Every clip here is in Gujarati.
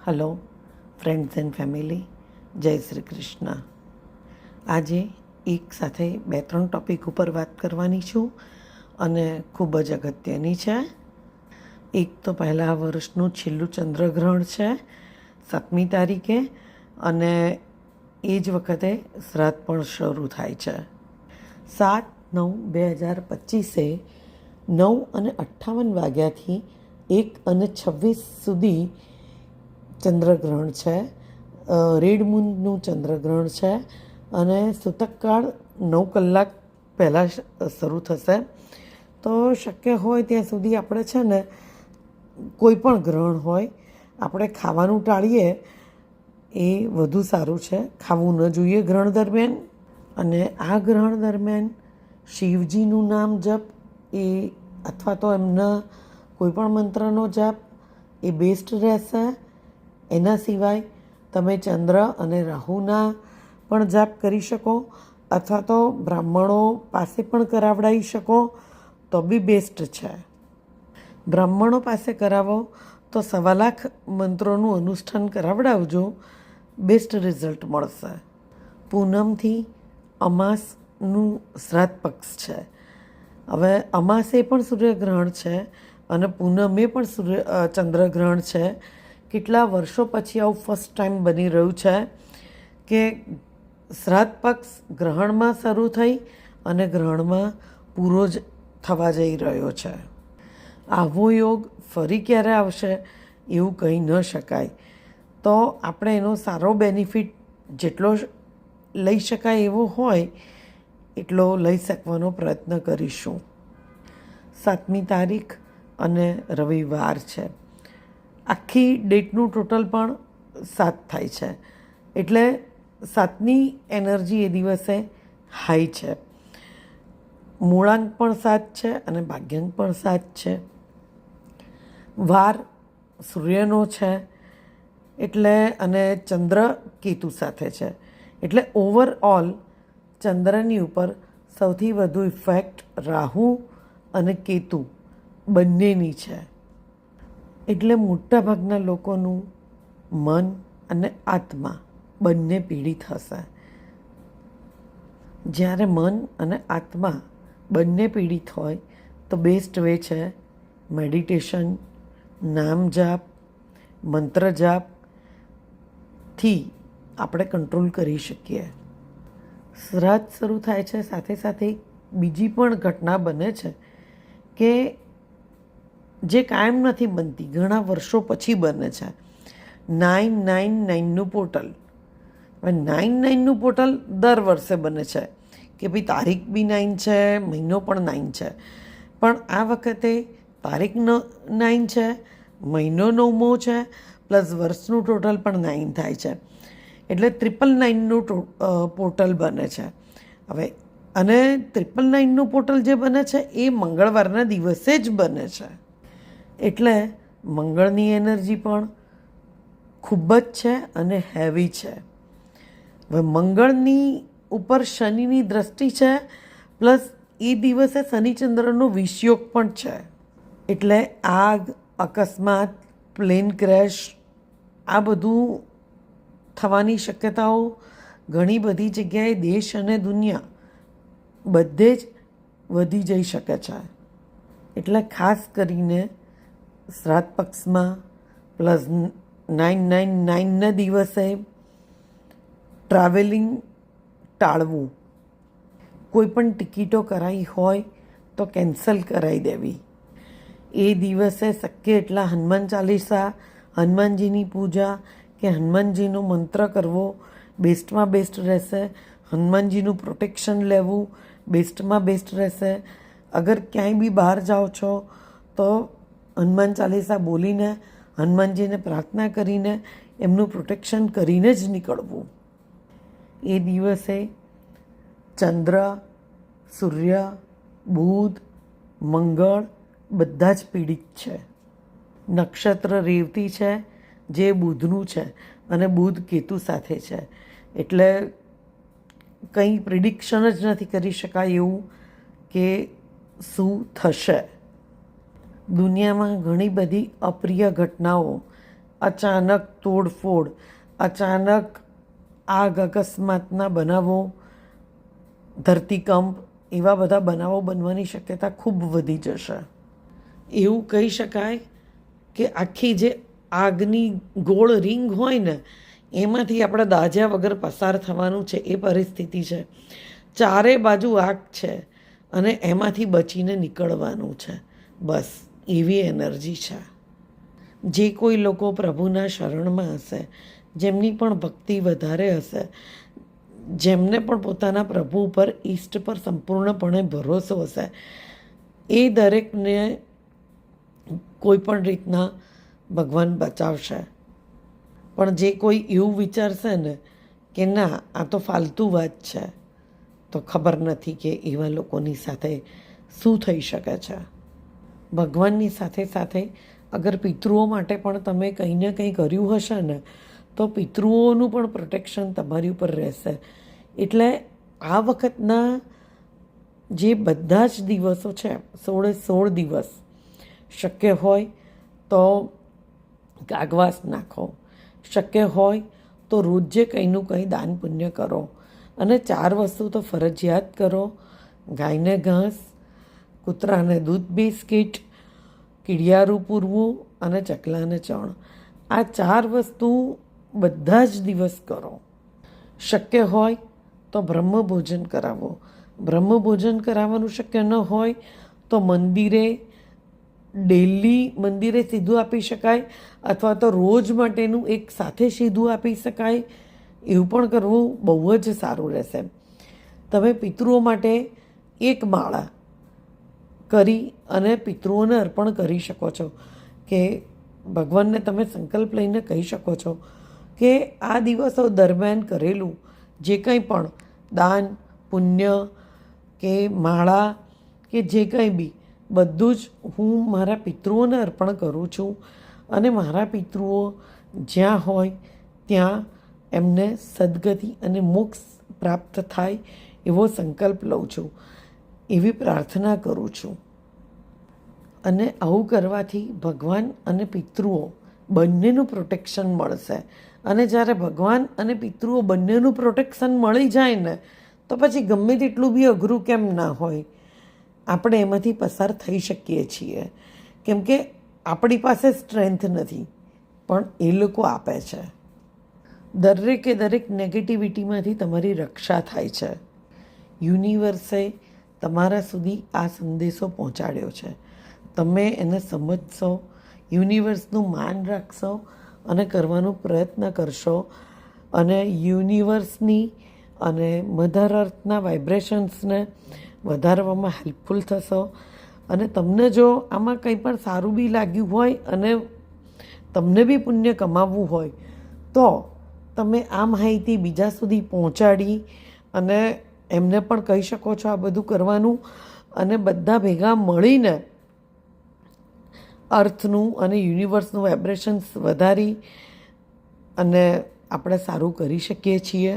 હલો ફ્રેન્ડ્સ એન્ડ ફેમિલી, જય શ્રી કૃષ્ણ. આજે એક સાથે 2-3 ટૉપિક ઉપર વાત કરવાની છું અને ખૂબ જ અગત્યની છે. એક તો પહેલા વર્ષનું છેલ્લું ચંદ્રગ્રહણ છે 7મી તારીખે, અને એ જ વખતે શ્રાદ્ધ પણ શરૂ થાય છે. 7/9/2025 9:58 વાગ્યાથી 1:26 સુધી ચંદ્રગ્રહણ છે. રેડ મૂનનું ચંદ્રગ્રહણ છે અને સૂતકકાળ 9 કલાક પહેલાં શરૂ થશે. તો શક્ય હોય ત્યાં સુધી આપણે છે ને, કોઈ પણ ગ્રહણ હોય, આપણે ખાવાનું ટાળીએ એ વધુ સારું છે. ખાવું ન જોઈએ ગ્રહણ દરમિયાન. અને આ ગ્રહણ દરમિયાન શિવજીનું નામ જપ એ અથવા તો એમના કોઈપણ મંત્રનો જપ એ બેસ્ટ રહેશે. એના સિવાય તમે ચંદ્ર અને રાહુના પણ જાપ કરી શકો, અથવા તો બ્રાહ્મણો પાસે પણ કરાવડાવી શકો તો બી બેસ્ટ છે. બ્રાહ્મણો પાસે કરાવો તો 1.25 લાખ મંત્રોનું અનુષ્ઠાન કરાવડાવજો, બેસ્ટ રિઝલ્ટ મળશે. પૂનમથી અમાસનું શ્રાદ્ધ પક્ષ છે. હવે અમાસે પણ સૂર્યગ્રહણ છે અને પૂનમે પણ ચંદ્રગ્રહણ છે. કેટલા વર્ષો પછી આવું ફર્સ્ટ ટાઈમ બની રહ્યું છે કે શ્રાદ્ધ પક્ષ ગ્રહણમાં શરૂ થઈ અને ગ્રહણમાં પૂરો જ થવા જઈ રહ્યો છે. આવો યોગ ફરી ક્યારે આવશે એવું કહી ન શકાય. તો આપણે એનો સારો બેનિફિટ જેટલો લઈ શકાય એવો હોય એટલો લઈ શકવાનો પ્રયત્ન કરીશું. 7મી તારીખ અને રવિવાર છે. આખી ડેટનું ટોટલ પણ 7 થાય છે, એટલે 7ની એનર્જી એ દિવસે હાઈ છે. મૂળાંક પણ 7 છે અને ભાગ્યાંક પણ 7 છે. વાર સૂર્યનો છે એટલે, અને ચંદ્ર કેતુ સાથે છે, એટલે ઓવરઓલ ચંદ્રની ઉપર સૌથી વધુ ઇફેક્ટ રાહુ અને કેતુ બંનેની છે. એટલે મોટાભાગના લોકોનું મન અને આત્મા બંને પીડિત હશે. જ્યારે મન અને આત્મા બંને પીડિત હોય તો બેસ્ટ વે છે મેડિટેશન, નામ જાપ, મંત્ર જાપથી આપણે કંટ્રોલ કરી શકીએ. શ્રાદ્ધ શરૂ થાય છે સાથે સાથે બીજી પણ ઘટના બને છે કે જે કાયમ નથી બનતી, ઘણા વર્ષો પછી બને છે. 999નું પોર્ટલ. હવે 99નું પોર્ટલ દર વર્ષે બને છે કે ભાઈ તારીખ બી 9 છે, મહિનો પણ 9 છે. પણ આ વખતે તારીખ 9 છે, મહિનો 9મો છે, પ્લસ વર્ષનું ટોટલ પણ 9 થાય છે. એટલે 999નું પોર્ટલ બને છે. હવે અને 999નું પોર્ટલ જે બને છે એ મંગળવારના દિવસે જ બને છે. એટલે મંગળની એનર્જી પણ ખૂબ જ છે અને હેવી છે. હવે મંગળની ઉપર શનિની દ્રષ્ટિ છે, પ્લસ એ દિવસે શનિચંદ્રનો વિષયોગ પણ છે. એટલે આગ, અકસ્માત, પ્લેન ક્રેશ આ બધું થવાની શક્યતાઓ ઘણી બધી જગ્યાએ દેશ અને દુનિયા બધે જ વધી જઈ શકે છે. એટલે ખાસ કરીને શ્રાદ્ધ પક્ષમાં પ્લસ 999ના દિવસે ટ્રાવેલિંગ ટાળવું. કોઈ પણ ટિકિટો કરાવી હોય તો કેન્સલ કરાવી દેવી. એ દિવસે શક્ય એટલા હનુમાન ચાલીસા, હનુમાનજીની પૂજા કે હનુમાનજીનો મંત્ર કરવો બેસ્ટમાં બેસ્ટ રહેશે. હનુમાનજીનું પ્રોટેક્શન લેવું બેસ્ટમાં બેસ્ટ રહેશે. અગર ક્યાંય બી બહાર જાઓ છો તો હનુમાન ચાલીસા બોલીને, હનુમાનજીને પ્રાર્થના કરીને, એમનું પ્રોટેક્શન કરીને જ નીકળવું. એ દિવસે ચંદ્ર, સૂર્ય, બુધ, મંગળ બધા જ પીડિત છે. નક્ષત્ર રેવતી છે જે બુધનું છે અને બુધ કેતુ સાથે છે. એટલે કંઈ પ્રિડિક્શન જ નથી કરી શકાય એવું કે શું થશે. દુનિયામાં ઘણી બધી અપ્રિય ઘટનાઓ અચાનક તોડફોડ, અચાનક આગ અકસ્માતના બનાવો, ધરતીકંપ, એવા બધા બનાવો બનવાની શક્યતા ખૂબ વધી જશે. એવું કહી શકાય કે આખી જે આગની ગોળ રિંગ હોય ને એમાંથી આપણે દાઝ્યા વગર પસાર થવાનું છે એ પરિસ્થિતિ છે. ચારે બાજુ આગ છે અને એમાંથી બચીને નીકળવાનું છે. બસ એવી એનર્જી છે. જે કોઈ લોકો પ્રભુના શરણમાં હશે, જેમની પણ ભક્તિ વધારે હશે, જેમને પણ પોતાના પ્રભુ પર, ઈષ્ટ પર સંપૂર્ણપણે ભરોસો હશે, એ દરેકને કોઈ પણ રીતના ભગવાન બચાવશે. પણ જે કોઈ એવું વિચારશે ને કે ના આ તો ફાલતુ વાત છે, તો ખબર નથી કે એવા લોકોની સાથે શું થઈ શકે છે. ભગવાનની સાથે સાથે અગર પિતૃઓ માટે પણ તમે કંઈ ને કંઈ કર્યું હશે ને તો પિતૃઓનું પણ પ્રોટેક્શન તમારી ઉપર રહેશે. એટલે આ વખતના જે બધા જ દિવસો છે, 16 દિવસ, શક્ય હોય તો કાગવાસ નાખો, શક્ય હોય તો રોજે કંઈનું કંઈ દાન પુણ્ય કરો. અને 4 વસ્તુ તો ફરજિયાત કરો: ગાયને ઘાસ, કૂતરાને દૂધ બિસ્કિટ, કીડિયારું પૂરવું અને ચકલાને ચણ. આ 4 વસ્તુ બધા જ દિવસ કરો. શક્ય હોય તો બ્રહ્મભોજન કરાવો. બ્રહ્મભોજન કરાવવાનું શક્ય ન હોય તો ડેલી મંદિરે સીધું આપી શકાય, અથવા તો રોજ માટેનું એક સાથે સીધું આપી શકાય. એવું પણ કરવું બહુ જ સારું રહેશે. તમે પિતૃઓ માટે એક માળા કરી અને પિતૃઓને અર્પણ કરી શકો છો. કે ભગવાનને તમે સંકલ્પ લઈને કહી શકો છો કે આ દિવસો દરમિયાન કરેલું જે કંઈ પણ દાન પુણ્ય કે માળા કે જે કંઈ બી, બધું જ હું મારા પિતૃઓને અર્પણ કરું છું. અને મારા પિતૃઓ જ્યાં હોય ત્યાં એમને સદગતિ અને મોક્ષ પ્રાપ્ત થાય એવો સંકલ્પ લઉં છું, એવી પ્રાર્થના કરું છું. અને આવું કરવાથી ભગવાન અને પિતૃઓ બંનેનું પ્રોટેક્શન મળશે. અને જ્યારે ભગવાન અને પિતૃઓ બંનેનું પ્રોટેક્શન મળી જાય ને તો પછી ગમે તેટલું બી અઘરું કેમ ના હોય, આપણે એમાંથી પસાર થઈ શકીએ છીએ. કેમ કે આપણી પાસે સ્ટ્રેન્થ નથી, પણ એ લોકો આપે છે. દરેકે દરેક નેગેટિવિટીમાંથી તમારી રક્ષા થાય છે. યુનિવર્સે તમારા સુધી આ સંદેશો પહોંચાડ્યો છે. તમે એને સમજશો, યુનિવર્સનું માન રાખશો અને કરવાનો પ્રયત્ન કરશો, અને યુનિવર્સની અને મધર અર્થના વાઇબ્રેશન્સને વધારવામાં હેલ્પફુલ થશો. અને તમને જો આમાં કંઈ પણ સારું બી લાગ્યું હોય અને તમને બી પુણ્ય કમાવવું હોય તો તમે આ માહિતી બીજા સુધી પહોંચાડી અને એમને પણ કહી શકો છો આ બધું કરવાનું. અને બધા ભેગા મળીને અર્થનું અને યુનિવર્સનું વાઇબ્રેશન્સ વધારી અને આપણે સારું કરી શકીએ છીએ,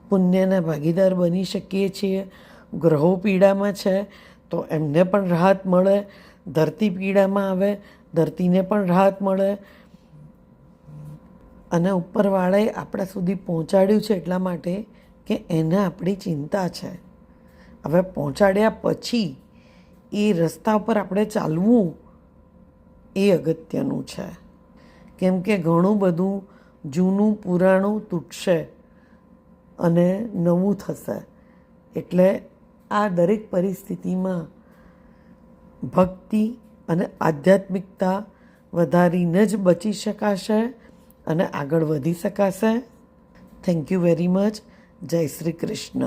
પુણ્યના ભાગીદાર બની શકીએ છીએ. ગ્રહો પીડામાં છે તો એમને પણ રાહત મળે, ધરતી પીડામાં આવે ધરતીને પણ રાહત મળે. અને ઉપરવાળાએ આપણા સુધી પહોંચાડ્યું છે એટલા માટે કે એને આપણી ચિંતા છે. હવે પહોંચાડ્યા પછી એ રસ્તા ઉપર આપણે ચાલવું એ અગત્યનું છે. કેમ કે ઘણું બધું જૂનું પુરાણું તૂટશે અને નવું થશે. એટલે આ દરેક પરિસ્થિતિમાં ભક્તિ અને આધ્યાત્મિકતા વધારીને જ બચી શકાશે અને આગળ વધી શકાશે. Thank you very much. જય શ્રી કૃષ્ણ.